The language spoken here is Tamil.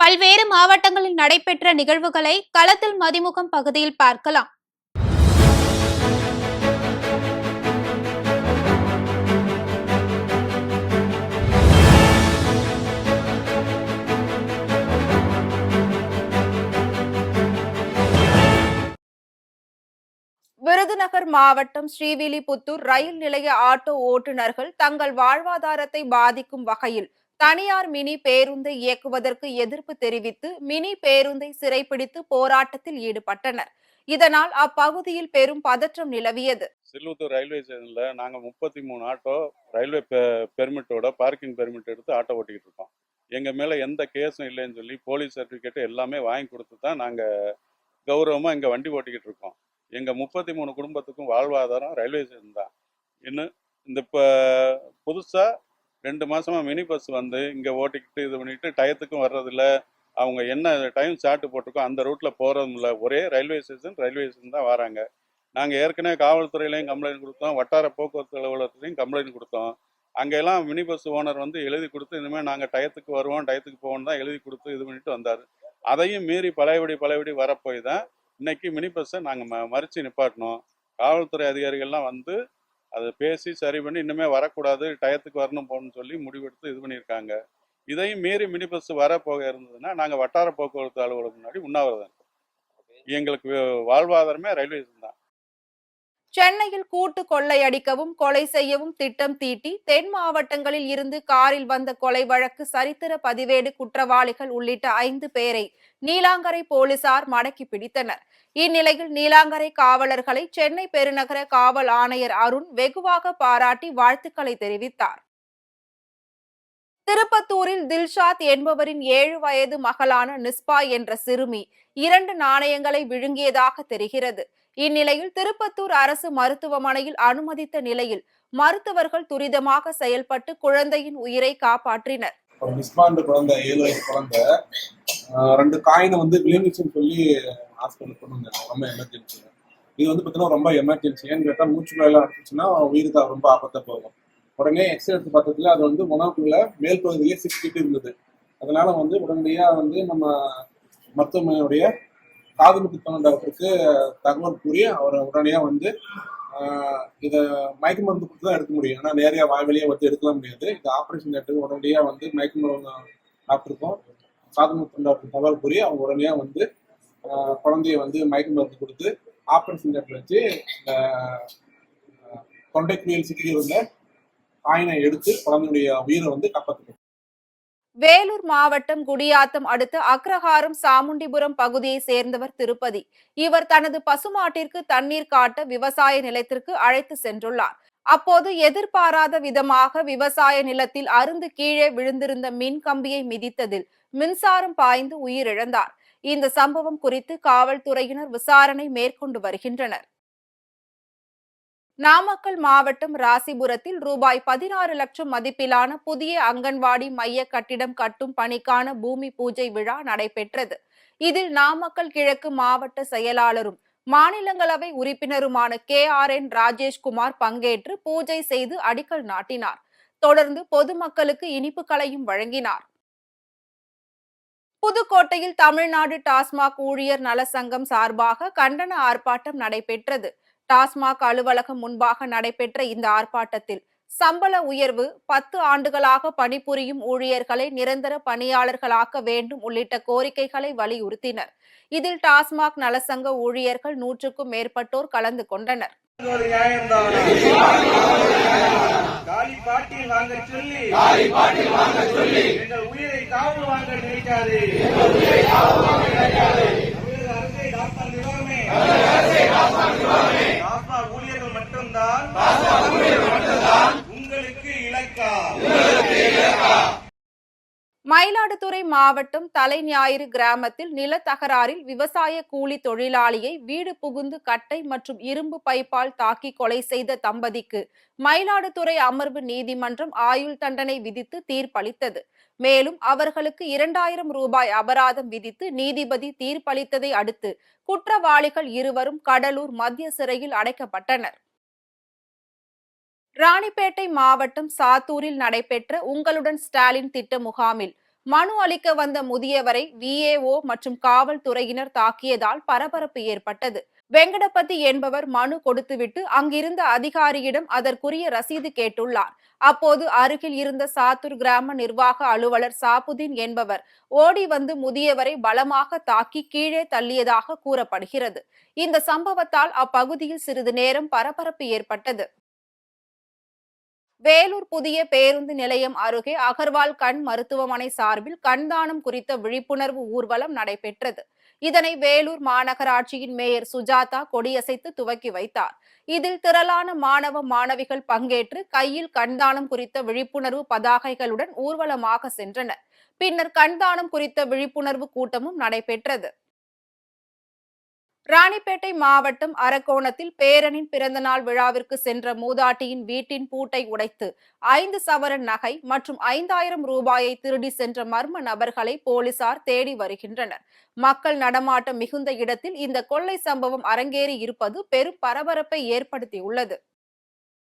பல்வேறு மாவட்டங்களில் நடைபெற்ற நிகழ்வுகளை களத்தில் மதிமுகம் பகுதியில் பார்க்கலாம். விருதுநகர் மாவட்டம் ஸ்ரீவில்லிபுத்தூர் ரயில் நிலைய ஆட்டோ ஓட்டுநர்கள் தங்கள் வாழ்வாதாரத்தை பாதிக்கும் வகையில் தனியார் மினி பேருந்தை இயக்குவதற்கு எதிர்ப்பு தெரிவித்து மினி பேருந்தை சிறைப்பிடித்து போராட்டத்தில் ஈடுபட்டனர். இதனால் அப்பகுதியில் பெரும் பதற்றம் நிலவியது. சில்லூத்தூர் ரயில்வே ஸ்டேஷன்ல நாங்க 33 ஆட்டோ ரயில்வே பெர்மிட்டோட பார்க்கிங் பெர்மிட் எடுத்து ஆட்டோ ஓட்டிக்கிட்டு இருக்கோம். எங்க மேல எந்த கேஸும் இல்லைன்னு சொல்லி போலீஸ் சர்டிபிகேட் எல்லாமே வாங்கி கொடுத்து தான் நாங்க கௌரவமா இங்க வண்டி ஓட்டிக்கிட்டு இருக்கோம். எங்க 33 குடும்பத்துக்கும் வாழ்வாதாரம் ரயில்வே ஸ்டேஷன் தான். இன்னும் இந்த புதுசா 2 மாசமா மினி பஸ் வந்து இங்க ஓட்டிக்கிட்டு இது பண்ணிட்டு டயத்துக்கும் வர்றதில்ல. அவங்க என்ன டைம் சார்ட் போட்டிருக்கோ அந்த ரூட்ல போறதும் இல்லை. ஒரே ரயில்வே ஸ்டேஷன் தான் வராங்க. நாங்கள் ஏற்கனவே காவல்துறையிலையும் கம்ப்ளைண்ட் கொடுத்தோம், வட்டார போக்குவரத்து அலுவலகத்துலையும் கம்ப்ளைண்ட் கொடுத்தோம். அங்கெல்லாம் மினி பஸ் ஓனர் வந்து எழுதி கொடுத்து இனிமேல் நாங்கள் டயத்துக்கு வருவோம், டயத்துக்கு போவோம் தான் எழுதி கொடுத்து இது பண்ணிட்டு வந்தார். அதையும் மீறி பழையபடி வரப்போய் தான் இன்னைக்கு மினி பஸ்ஸை நாங்கள் மறித்து நிப்பாட்டினோம். காவல்துறை அதிகாரிகள்லாம் வந்து அதை பேசி சரி பண்ணி இன்னுமே வரக்கூடாது, டயத்துக்கு வரணும் போகணும்னு சொல்லி முடிவெடுத்து இது பண்ணியிருக்காங்க. இதையும் மீறி மினி பஸ் வரப்போக இருந்ததுன்னா நாங்கள் வட்டார போக்குவரத்து அலுவலகம் முன்னாடி உண்ணாவிரதம். எங்களுக்கு வாழ்வாதாரமே ரயில்வே தான். சென்னையில் கூட்டு கொள்ளையடிக்கவும் கொலை செய்யவும் திட்டம் தீட்டி தென் மாவட்டங்களில் இருந்து காரில் வந்த கொலை வழக்கு சரித்திர பதிவேடு குற்றவாளிகள் உள்ளிட்ட 5 பேரை நீலாங்கரை போலீசார் மடக்கி பிடித்தனர். இந்நிலையில் நீலாங்கரை காவலர்களை சென்னை பெருநகர காவல் ஆணையர் அருண் வெகுவாக பாராட்டி வாழ்த்துக்களை தெரிவித்தார். திருப்பத்தூரில் தில்ஷாத் என்பவரின் 7 வயது மகளான நிஸ்பா என்ற சிறுமி 2 நாணயங்களை விழுங்கியதாக தெரிகிறது. இந்நிலையில் திருப்பத்தூர் அரசு மருத்துவமனையில் அனுமதித்த நிலையில் மருத்துவர்கள் துரிதமாக செயல்பட்டு குழந்தையின் உயிரை காப்பாற்றினர். குழந்தை 7 வயசு குழந்தை 2 காயினை வந்து விழுந்துச்சுன்னு சொல்லி ஹாஸ்பிட்டல் கொண்டு வந்தாங்க. ரொம்ப எமர்ஜென்சி. இது வந்து பார்த்தீங்கன்னா ரொம்ப எமர்ஜென்சி. ஏன்னு கேட்டால் மூச்சு மேலாம் அடிச்சுன்னா உயிருக்கு ரொம்ப ஆபத்தை போகும். உடனே எக்ஸ்ரே எடுத்து பார்த்ததுல அது வந்து உணவுக்குள்ள மேல் பகுதியிலே சிக்கிட்டு இருந்தது. அதனால வந்து உடனடியாக வந்து நம்ம மருத்துவமனையுடைய காது மூக்கு தொண்டை டாக்டருக்கு தகவல் கூறி அவரை உடனடியாக வந்து இதை மயக்க மருந்து கொடுத்து தான் எடுக்க முடியும். ஏன்னா நேரையா வாய் வழியாக வந்து எடுக்கலாம் முடியாது. இந்த ஆப்ரேஷன் தேட்டருக்கு உடனடியாக வந்து மயக்க மருந்து டாக்டருக்கும் காது மூக்கு தொண்டை டாக்டருக்கு தகவல் கூறி அவங்க உடனடியாக வந்து குழந்தைய வந்து மயக்க மருந்து கொடுத்து ஆப்ரேஷன் தேட்டர் வச்சு தொண்டைக்குழியில் சிக்கியிருந்த காயினை எடுத்து குழந்தையுடைய உயிரை வந்து காப்பாற்றணும். வேலூர் மாவட்டம் குடியாத்தம் அடுத்த அக்ரஹாரம் சாமுண்டிபுரம் பகுதியை சேர்ந்தவர் திருப்பதி. இவர் தனது பசுமாட்டிற்கு தண்ணீர் காட்ட விவசாய நிலத்திற்கு அழைத்து சென்றுள்ளார். அப்போது எதிர்பாராத விதமாக விவசாய நிலத்தில் அருந்து கீழே விழுந்திருந்த மின் கம்பியை மிதித்ததில் மின்சாரம் பாய்ந்து உயிரிழந்தார். இந்த சம்பவம் குறித்து காவல்துறையினர் விசாரணை மேற்கொண்டு வருகின்றனர். நாமக்கல் மாவட்டம் ராசிபுரத்தில் ரூபாய் 16 லட்சம் மதிப்பிலான புதிய அங்கன்வாடி மைய கட்டிடம் கட்டும் பணிக்கான பூமி பூஜை விழா நடைபெற்றது. இதில் நாமக்கல் கிழக்கு மாவட்ட செயலாளரும் மாநிலங்களவை உறுப்பினருமான KRN ராஜேஷ்குமார் பங்கேற்று பூஜை செய்து அடிக்கல் நாட்டினார். தொடர்ந்து பொதுமக்களுக்கு இனிப்புகளையும் வழங்கினார். புதுக்கோட்டையில் தமிழ்நாடு டாஸ்மாக் ஊழியர் நல சங்கம் சார்பாக கண்டன ஆர்ப்பாட்டம் நடைபெற்றது. டாஸ்மாக் அலுவலகம் முன்பாக நடைபெற்ற இந்த ஆர்ப்பாட்டத்தில் சம்பள உயர்வு, 10 ஆண்டுகளாக பணிபுரியும் ஊழியர்களை நிரந்தர பணியாளர்களாக்க வேண்டும் உள்ளிட்ட கோரிக்கைகளை வலியுறுத்தினர். இதில் டாஸ்மாக் நலசங்க ஊழியர்கள் 100க்கும் மேற்பட்டோர் கலந்து கொண்டனர். ஊழியர்கள் மட்டும்தான் உங்களுக்கு இலக்கா. மயிலாடுதுறை மாவட்டம் தலைஞாயிறு கிராமத்தில் நிலத்தகராறில் விவசாய கூலி தொழிலாளியை வீடு புகுந்து கட்டை மற்றும் இரும்பு பைப்பால் தாக்கி கொலை செய்த தம்பதிக்கு மயிலாடுதுறை அமர்வு நீதிமன்றம் ஆயுள் தண்டனை விதித்து தீர்ப்பளித்தது. மேலும் அவர்களுக்கு 2000 ரூபாய் அபராதம் விதித்து நீதிபதி தீர்ப்பளித்ததை அடுத்து குற்றவாளிகள் இருவரும் கடலூர் மத்திய சிறையில் அடைக்கப்பட்டனர். ராணிப்பேட்டை மாவட்டம் சாத்தூரில் நடைபெற்ற உங்களுடன் ஸ்டாலின் திட்ட முகாமில் மனு அளிக்க வந்த முதியவரை விஏஓ மற்றும் காவல்துறையினர் தாக்கியதால் பரபரப்பு ஏற்பட்டது. வெங்கடபதி என்பவர் மனு கொடுத்துவிட்டு அங்கிருந்த அதிகாரியிடம் அதற்குரிய ரசீது கேட்டுள்ளார். அப்போது அருகில் இருந்த சாத்தூர் கிராம நிர்வாக அலுவலர் சாபுதீன் என்பவர் ஓடி வந்து முதியவரை பலமாக தாக்கி கீழே தள்ளியதாக கூறப்படுகிறது. இந்த சம்பவத்தால் அப்பகுதியில் சிறிது நேரம் பரபரப்பு ஏற்பட்டது. வேலூர் புதிய பேருந்து நிலையம் அருகே அகர்வால் கண் மருத்துவமனை சார்பில் கண்தானம் குறித்த விழிப்புணர்வு ஊர்வலம் நடைபெற்றது. இதனை வேலூர் மாநகராட்சியின் மேயர் சுஜாதா கொடியசைத்து துவக்கி வைத்தார். இதில் திரளான மாணவ மாணவிகள் பங்கேற்று கையில் கண்தானம் குறித்த விழிப்புணர்வு பதாகைகளுடன் ஊர்வலமாக சென்றனர். பின்னர் கண்தானம் குறித்த விழிப்புணர்வு கூட்டமும் நடைபெற்றது. ராணிப்பேட்டை மாவட்டம் அரக்கோணத்தில் பேரனின் பிறந்தநாள் விழாவிற்கு சென்ற மூதாட்டியின் வீட்டின் பூட்டை உடைத்து 5 சவரன் நகை மற்றும் 5000 ரூபாயை திருடி சென்ற மர்ம நபர்களை போலீசார் தேடி வருகின்றனர். மக்கள் நடமாட்டம் மிகுந்த இடத்தில் இந்த கொள்ளை சம்பவம் அரங்கேறி இருப்பது பெரும் பரபரப்பை ஏற்படுத்தியுள்ளது.